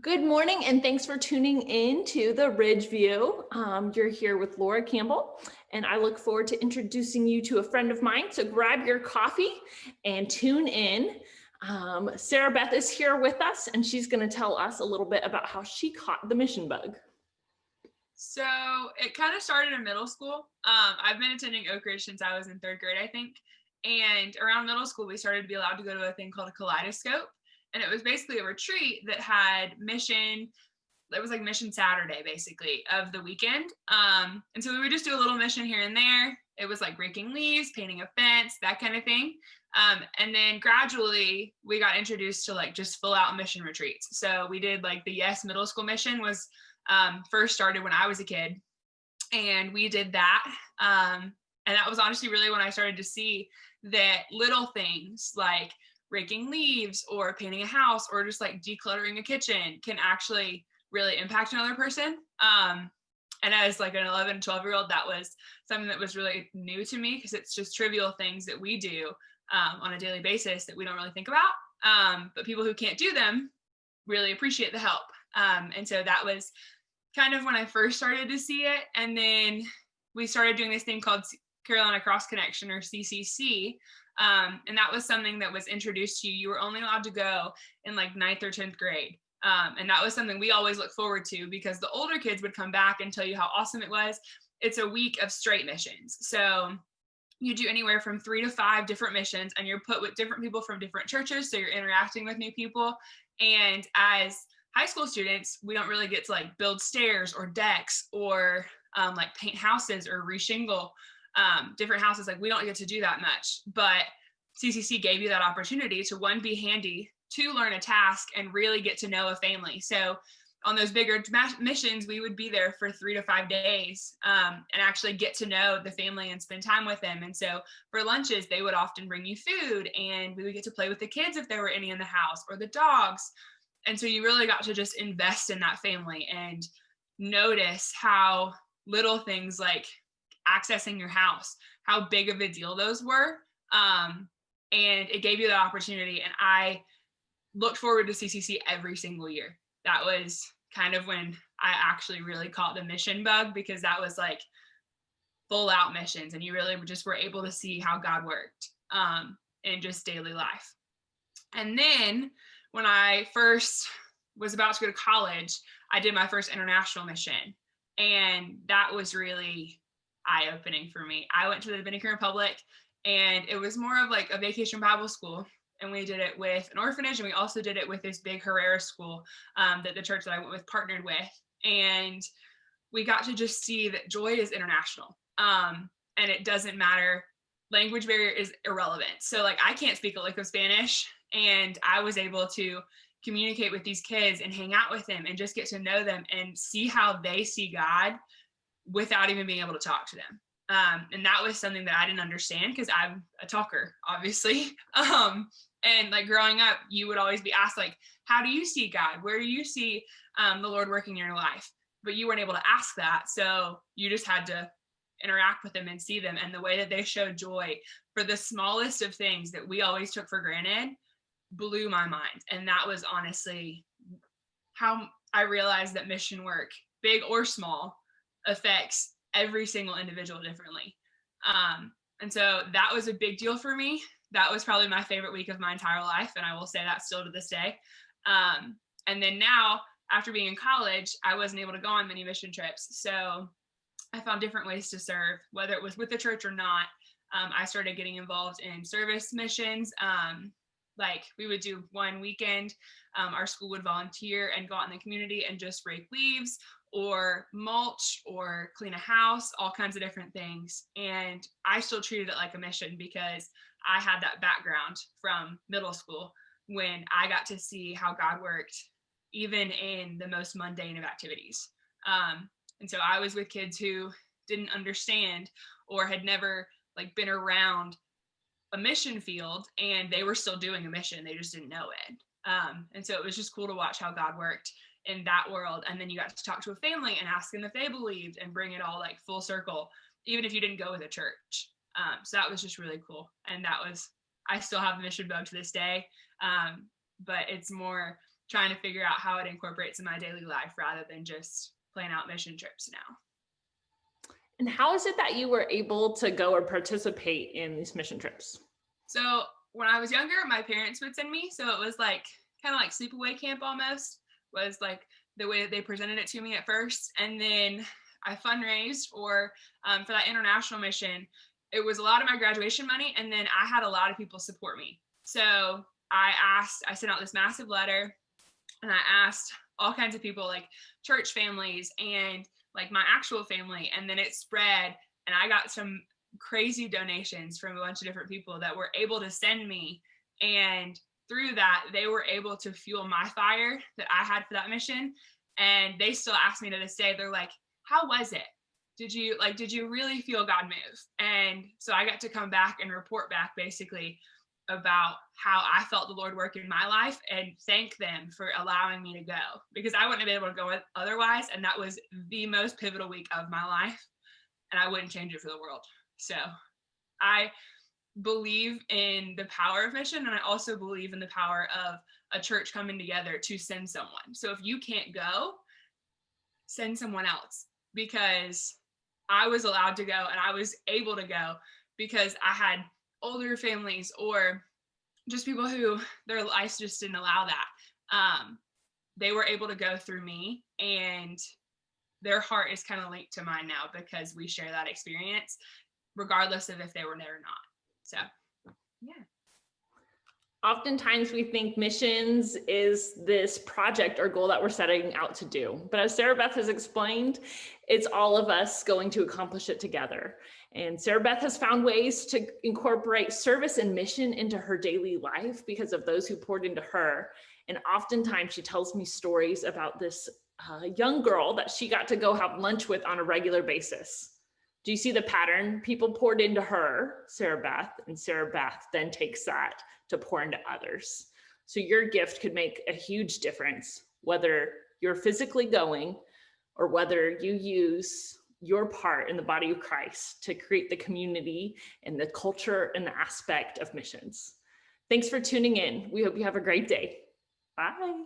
Good morning, and thanks for tuning in to the Ridge View. You're here with Laura Campbell, and I look forward to introducing you to a friend of mine. So grab your coffee and tune in. Sarah Beth is here with us, and she's going to tell us a little bit about how she caught the mission bug. So it kind of started in middle school. I've been attending Oak Ridge since I was in third grade, I think. And around middle school, we started to be allowed to go to a thing called a kaleidoscope. And it was basically a retreat that had mission. It was like mission Saturday, basically, of the weekend. And so we would just do a little mission here and there. It was like raking leaves, painting a fence, that kind of thing. And then gradually we got introduced to like just full out mission retreats. So we did like the Yes Middle School mission was first started when I was a kid, and we did that. And that was honestly really when I started to see that little things like raking leaves or painting a house or just like decluttering a kitchen can actually really impact another person. And as like an 11, 12-year-old, that was something that was really new to me because it's just trivial things that we do on a daily basis that we don't really think about. But people who can't do them really appreciate the help. And so that was kind of when I first started to see it. And then we started doing this thing called Carolina Cross Connection, or CCC. And that was something that was introduced to you. You were only allowed to go in like 9th or 10th grade. And that was something we always look forward to because the older kids would come back and tell you how awesome it was. It's a week of straight missions. So you do anywhere from 3 to 5 different missions, and you're put with different people from different churches. So you're interacting with new people. And as high school students, we don't really get to like build stairs or decks or like paint houses or reshingle different houses. Like we don't get to do that much, but CCC gave you that opportunity to, one, be handy, two, learn a task and really get to know a family. So on those bigger missions, we would be there for 3 to 5 days and actually get to know the family and spend time with them. And so for lunches, they would often bring you food, and we would get to play with the kids if there were any in the house, or the dogs. And so you really got to just invest in that family and notice how little things like accessing your house, how big of a deal those were. And it gave you the opportunity. And I looked forward to CCC every single year. That was kind of when I actually really caught the mission bug, because that was like full out missions, and you really just were able to see how God worked in just daily life. And then when I first was about to go to college, I did my first international mission. And that was really eye-opening for me. I went to the Dominican Republic, and it was more of like a vacation Bible school. And we did it with an orphanage, and we also did it with this big Herrera school that the church that I went with partnered with. And we got to just see that joy is international. And it doesn't matter. Language barrier is irrelevant. So like I can't speak a lick of Spanish, and I was able to communicate with these kids and hang out with them and just get to know them and see how they see God without even being able to talk to them. And that was something that I didn't understand because I'm a talker, obviously. And like growing up, you would always be asked, like, how do you see God? Where do you see the Lord working in your life? But you weren't able to ask that. So you just had to interact with them and see them. And the way that they showed joy for the smallest of things that we always took for granted blew my mind. And that was honestly how I realized that mission work, big or small, affects every single individual differently. And so that was a big deal for me. That was probably my favorite week of my entire life, and I will say that still to this day. And then now, after being in college, I wasn't able to go on many mission trips. So I found different ways to serve, whether it was with the church or not. I started getting involved in service missions. Like we would do one weekend, our school would volunteer and go out in the community and just rake leaves or mulch or clean a house, all kinds of different things. And I still treated it like a mission because I had that background from middle school when I got to see how God worked even in the most mundane of activities. And so I was with kids who didn't understand or had never like been around a mission field, and they were still doing a mission. They just didn't know it. And so it was just cool to watch how God worked in that world. And then you got to talk to a family and ask them if they believed and bring it all like full circle, even if you didn't go with a church. So that was just really cool. And that was, I still have the mission bug to this day. But it's more trying to figure out how it incorporates in my daily life rather than just plan out mission trips now. And how is it that you were able to go or participate in these mission trips? So when I was younger, my parents would send me. So it was like kind of like sleepaway camp almost, was like the way that they presented it to me at first. And then I fundraised for that international mission. It was a lot of my graduation money. And then I had a lot of people support me. So I sent out this massive letter and I asked all kinds of people, like church families and like my actual family. And then it spread and I got some crazy donations from a bunch of different people that were able to send me. And through that, they were able to fuel my fire that I had for that mission. And they still ask me to this day, they're like, how was it? Did you really feel God move? And so I got to come back and report back basically about how I felt the Lord work in my life and thank them for allowing me to go, because I wouldn't have been able to go otherwise. And that was the most pivotal week of my life. And I wouldn't change it for the world. So I believe in the power of mission. And I also believe in the power of a church coming together to send someone. So if you can't go, send someone else, because I was allowed to go and I was able to go because I had older families or just people who their lives just didn't allow that. They were able to go through me, and their heart is kind of linked to mine now because we share that experience regardless of if they were there or not. So yeah. Oftentimes we think missions is this project or goal that we're setting out to do. But as Sarah Beth has explained, it's all of us going to accomplish it together. And Sarah Beth has found ways to incorporate service and mission into her daily life because of those who poured into her. And oftentimes she tells me stories about this young girl that she got to go have lunch with on a regular basis. Do you see the pattern? People poured into her, Sarah Beth, and Sarah Beth then takes that to pour into others. So your gift could make a huge difference, whether you're physically going or whether you use your part in the body of Christ to create the community and the culture and the aspect of missions. Thanks for tuning in. We hope you have a great day. Bye.